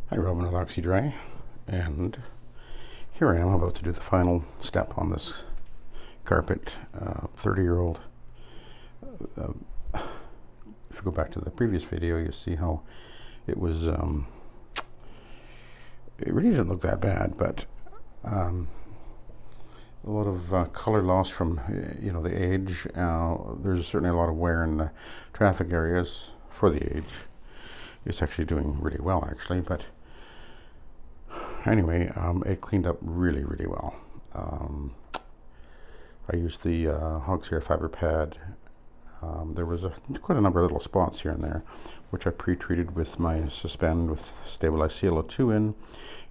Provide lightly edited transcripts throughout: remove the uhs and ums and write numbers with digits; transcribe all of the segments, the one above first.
Hi, Robin with Oxy-Dry, and here I am about to do the final step on this carpet. 30-year-old. If you go back to the previous video, you see how it was. It really didn't look that bad, but a lot of color loss from the age. There's certainly a lot of wear in the traffic areas for the age. It's actually doing really well, actually, but. Anyway, it cleaned up really, really well. I used the Oxy-Dry fiber pad. There was quite a number of little spots here and there, which I pre-treated with my Suspend with stabilized CO2 in,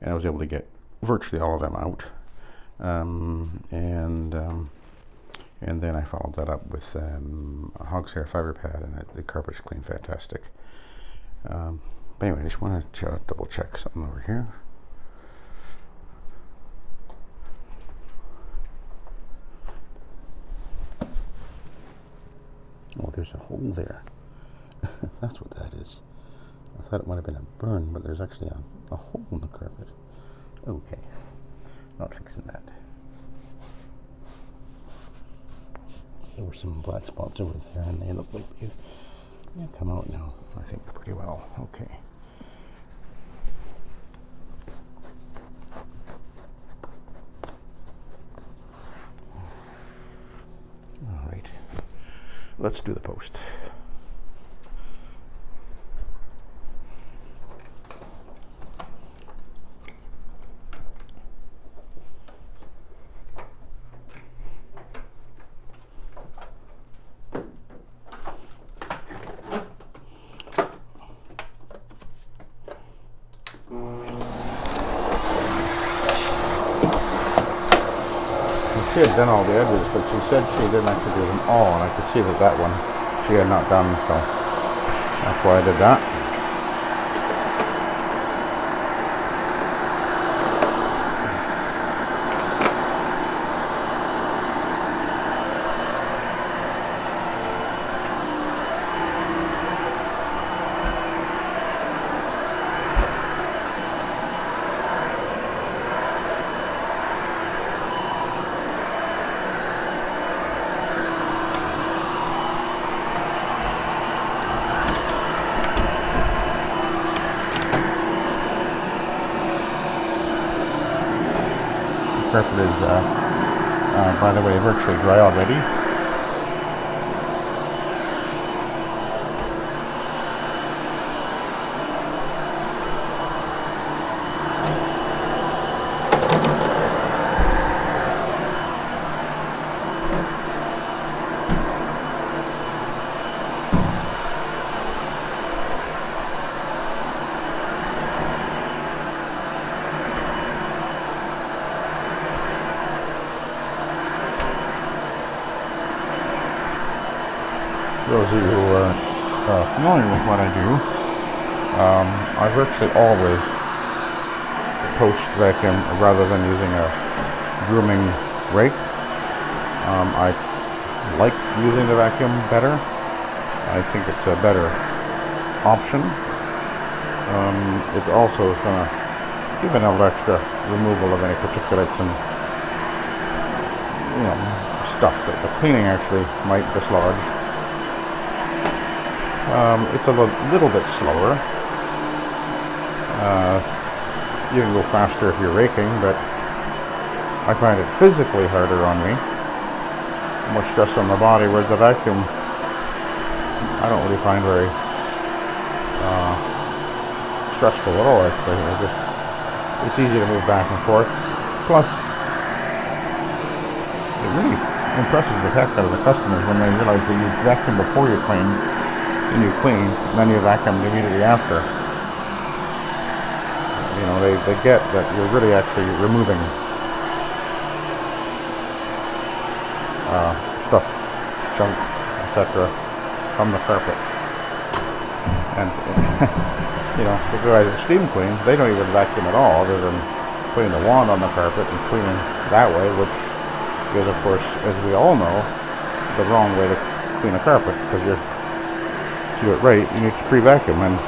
and I was able to get virtually all of them out. And then I followed that up with a Oxy-Dry fiber pad, and the carpet's cleaned fantastic. But anyway, I just want to double check something over here. Oh, there's a hole there. That's what that is. I thought it might have been a burn, but there's actually a hole in the carpet. Okay, not fixing that. There were some black spots over there, and they look like they've come out now, I think, pretty well. Okay. All right. Let's do the post. She had done all the edges, but she said she didn't actually do them all, and I could see that one she had not done, so that's why I did that. Carpet is, by the way, virtually dry already. Those of you who are familiar with what I do, I virtually always post vacuum rather than using a grooming rake. I like using the vacuum better. I think it's a better option. It also is going to give a little extra removal of any particulates and stuff that the cleaning actually might dislodge. It's a little bit slower. You can go faster if you're raking, but I find it physically harder on me. More stress on the body, whereas the vacuum I don't really find very stressful at all, actually. It's easy to move back and forth. Plus, it really impresses the heck out of the customers when they realize that you vacuum before you clean, and you clean, and then you vacuum immediately after. They get that you're really actually removing stuff, junk, etc. from the carpet. And the guys that steam clean, they don't even vacuum at all, other than putting the wand on the carpet and cleaning that way, which is, of course, as we all know, the wrong way to clean a carpet, because to do it right, you need to pre-vacuum, and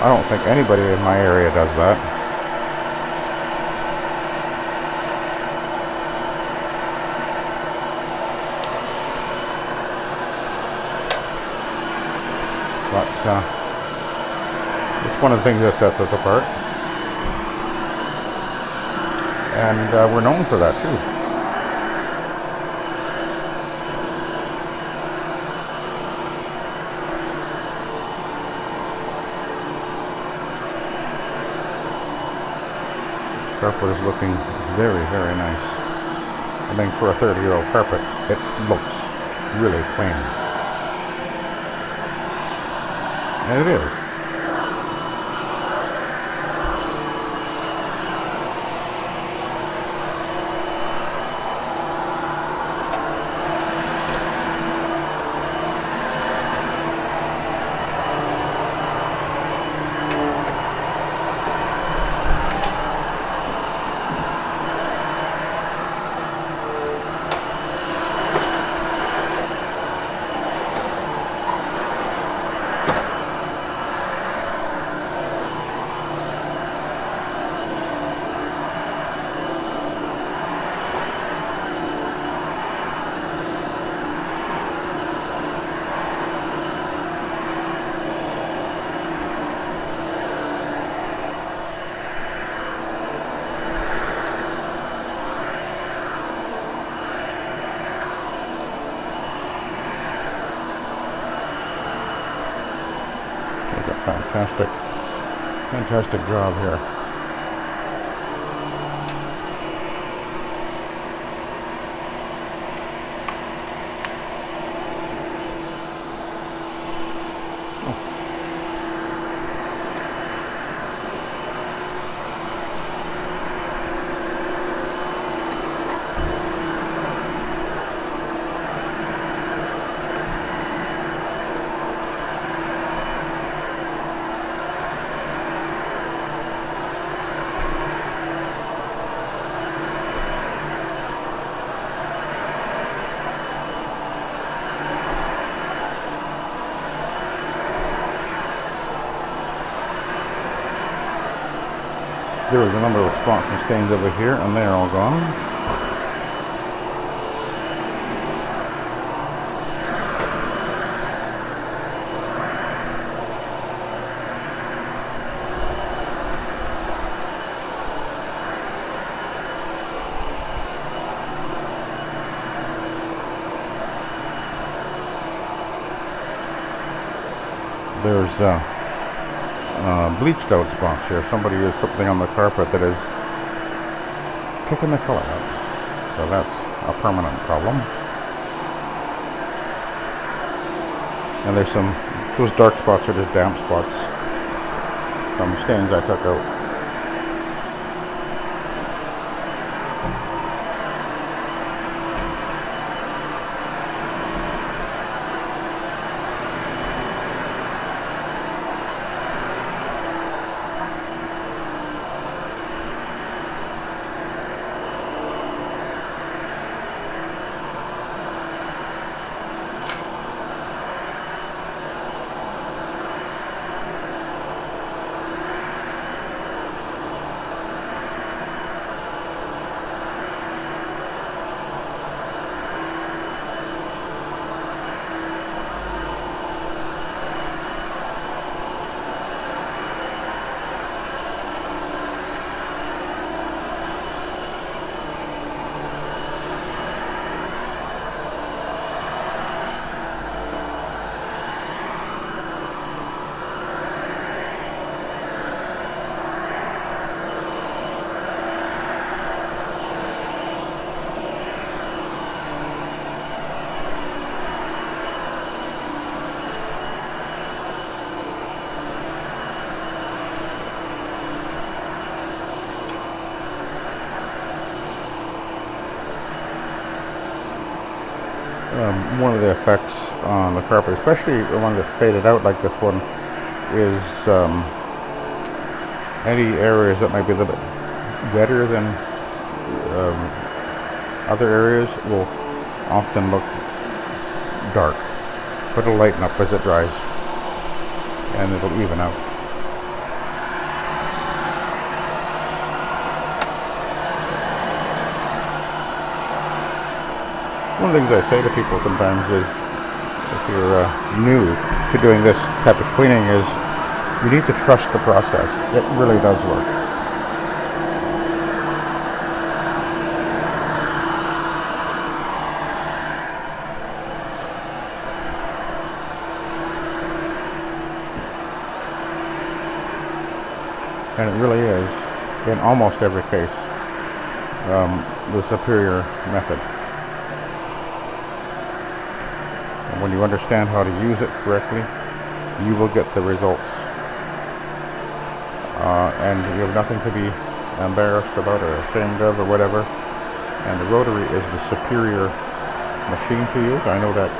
I don't think anybody in my area does that. But it's one of the things that sets us apart. And we're known for that too. Carpet is looking very, very nice. I think for a 30-year-old carpet, it looks really clean. And it is. Fantastic job here. There was a number of spots and stains over here, and they're all gone. There's bleached out spots here. Somebody used something on the carpet that is kicking the color out. So that's a permanent problem. And there's those dark spots are just damp spots from stains I took out. One of the effects on the carpet, especially the one that's faded out like this one, is any areas that might be a little bit wetter than other areas will often look dark, but it'll lighten up as it dries and it'll even out. one of the things I say to people sometimes is, if you're new to doing this type of cleaning, is you need to trust the process. It really does work. And it really is, in almost every case, the superior method. And when you understand how to use it correctly, you will get the results. And you have nothing to be embarrassed about or ashamed of or whatever. And the rotary is the superior machine to use. I know that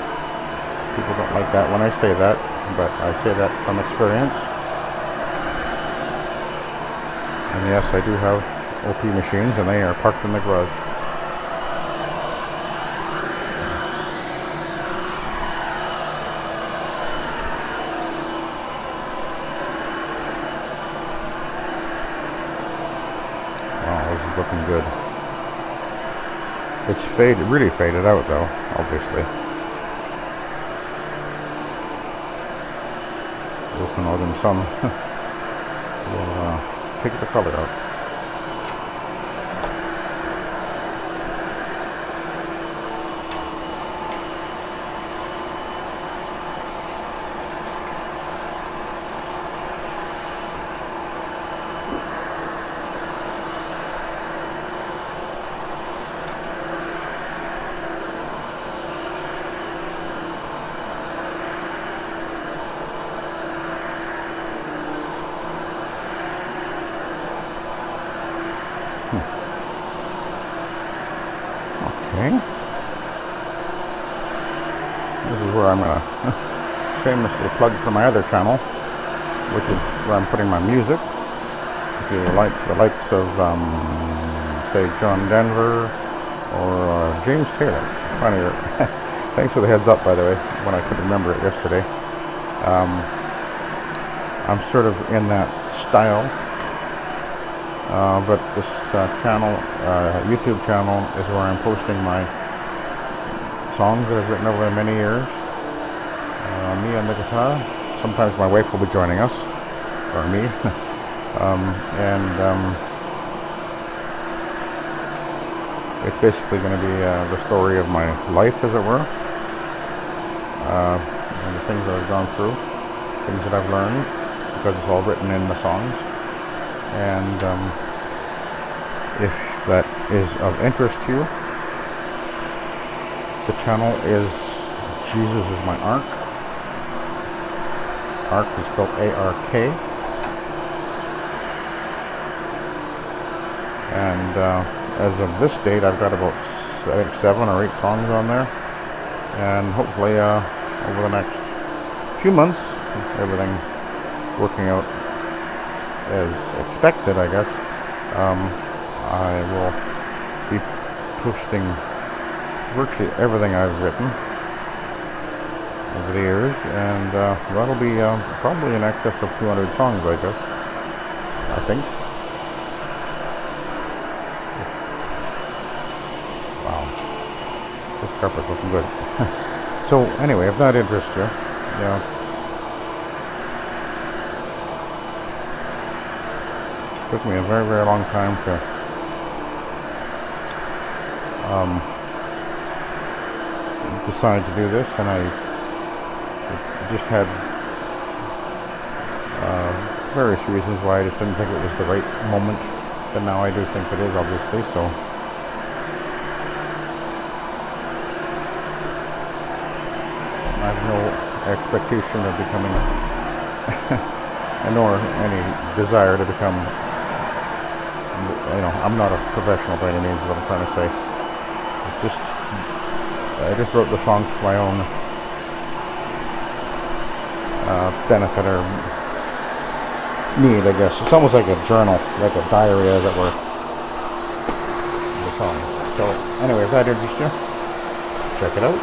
people don't like that when I say that, but I say that from experience. And yes, I do have OP machines, and they are parked in the garage. Wow, this is looking good. It's really faded out though, obviously. Open northern sun will take the color out. Okay. This is where I'm going to shamelessly plug for my other channel, which is where I'm putting my music. If you like the likes of, say, John Denver or James Taylor. Funny. Thanks for the heads up, by the way, when I couldn't remember it yesterday. I'm sort of in that style. But this channel, YouTube channel, is where I'm posting my songs that I've written over many years. Me on the guitar. Sometimes my wife will be joining us, or me. It's basically going to be the story of my life, as it were, and the things that I've gone through, things that I've learned, because it's all written in the songs. And if that is of interest to you, the channel is Jesus is My Ark. Ark is spelled A-R-K. And as of this date, I've got about, I think, 7 or 8 songs on there. And hopefully over the next few months, everything working out as expected, I guess, I will be posting virtually everything I've written over the years, and that'll be probably in excess of 200 songs, I guess, I think. Wow, this carpet's looking good. So anyway, if that interests you, it took me a very, very long time to decide to do this, and I just had various reasons why I just didn't think it was the right moment, but now I do think it is, obviously. So I have no expectation of becoming nor any desire to become, I'm not a professional by any means, is what I'm trying to say. It's just, I just wrote the songs for my own benefit or need, I guess. It's almost like a journal, like a diary, as it were, the song. So anyway, if that interests you, check it out.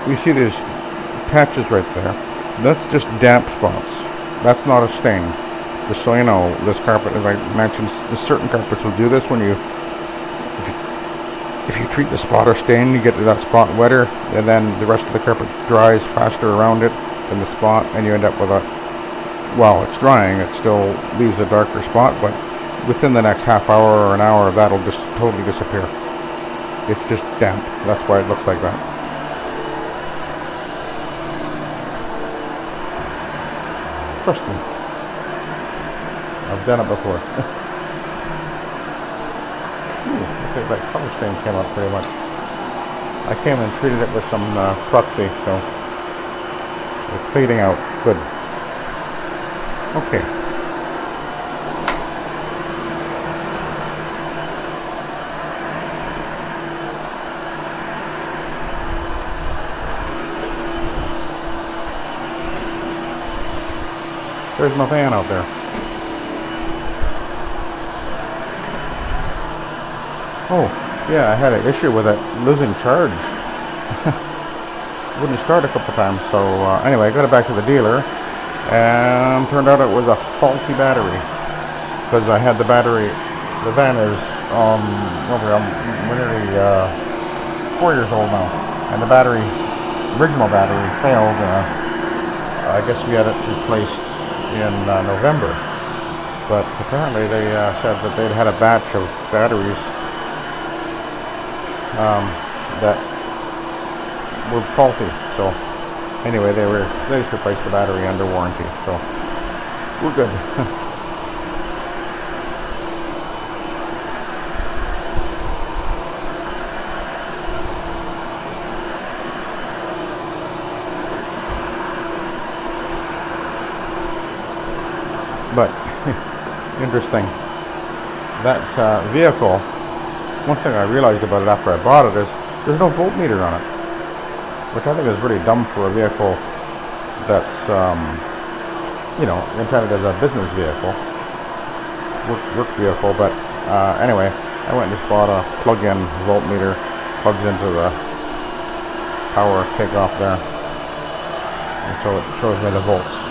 you see these patches right there. That's just damp spots. That's not a stain. Just so you know, this carpet, as I mentioned, certain carpets will do this when if you treat the spot or stain, you get that spot wetter, and then the rest of the carpet dries faster around it than the spot, and you end up with a, while it's drying, it still leaves a darker spot, but within the next half hour or an hour, that'll just totally disappear. It's just damp. That's why it looks like that. Trust me. I've done it before. Okay, that color stain came up pretty much. I came and treated it with some Proxy, so it's fading out. Good. Okay. There's my van out there. Oh, yeah, I had an issue with it losing charge. Wouldn't start a couple times, so anyway, I got it back to the dealer, and turned out it was a faulty battery. Because I had the battery, the van is, we're nearly 4 years old now, and the battery, original battery, failed. I guess we had it replaced in November, but apparently they said that they'd had a batch of batteries that were faulty. So anyway, they just replaced the battery under warranty, so we're good. But interesting, that vehicle, one thing I realized about it after I bought it is there's no voltmeter on it, which I think is really dumb for a vehicle that's intended as a business vehicle, work vehicle. But anyway, I went and just bought a plug-in voltmeter, plugs into the power takeoff there, and so it shows me the volts.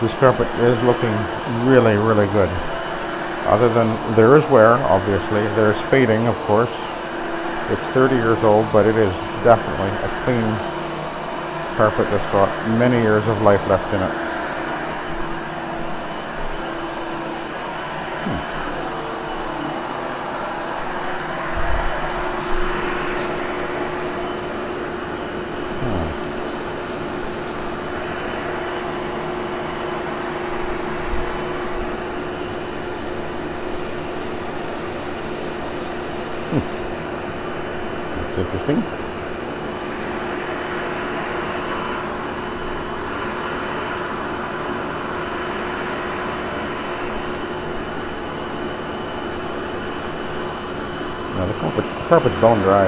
This carpet is looking really, really good. Other than there is wear, obviously. There's fading, of course. It's 30 years old, but it is definitely a clean carpet that's got many years of life left in it. That's interesting. Now the carpet's bone dry.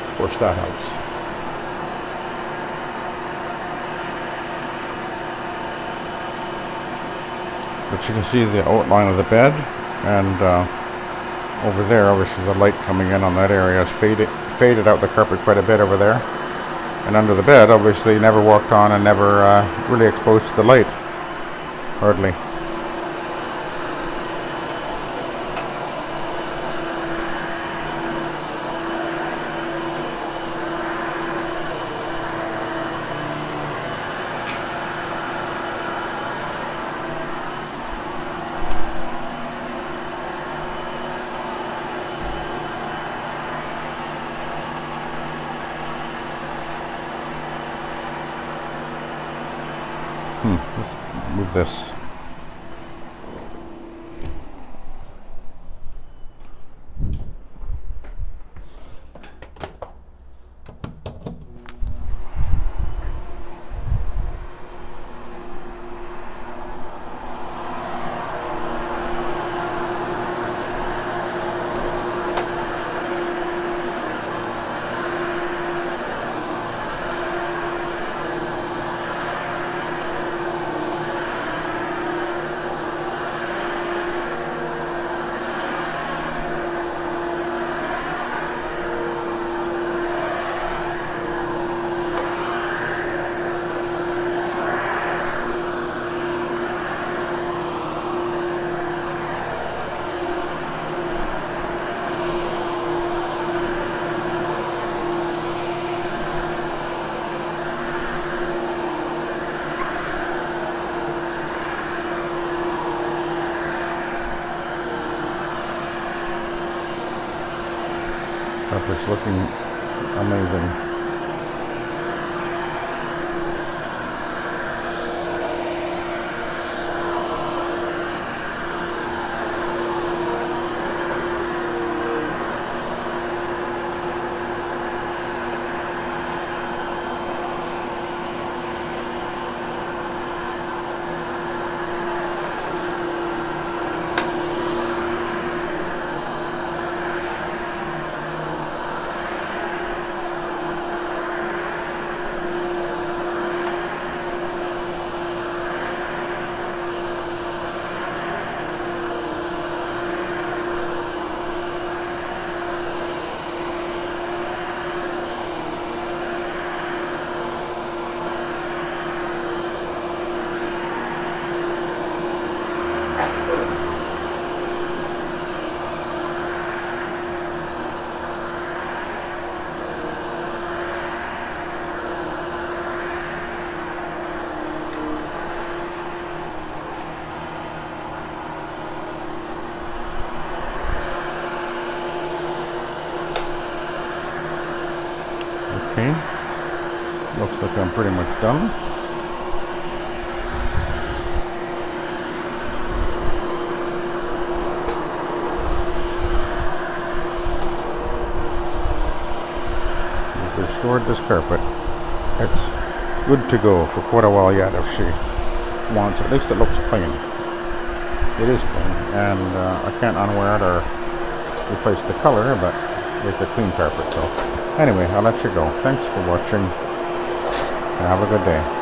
Of course that helps. But you can see the outline of the bed, and over there, obviously the light coming in on that area has faded out the carpet quite a bit over there. And under the bed, obviously never walked on and never really exposed to the light, hardly. Let's move this. Carpet's looking amazing. Okay, looks like I'm pretty much done. We've restored this carpet. It's good to go for quite a while yet if she wants. At least it looks clean. It is clean, and I can't unwear it or replace the color, but it's a clean carpet. So anyway, I'll let you go. Thanks for watching, and have a good day.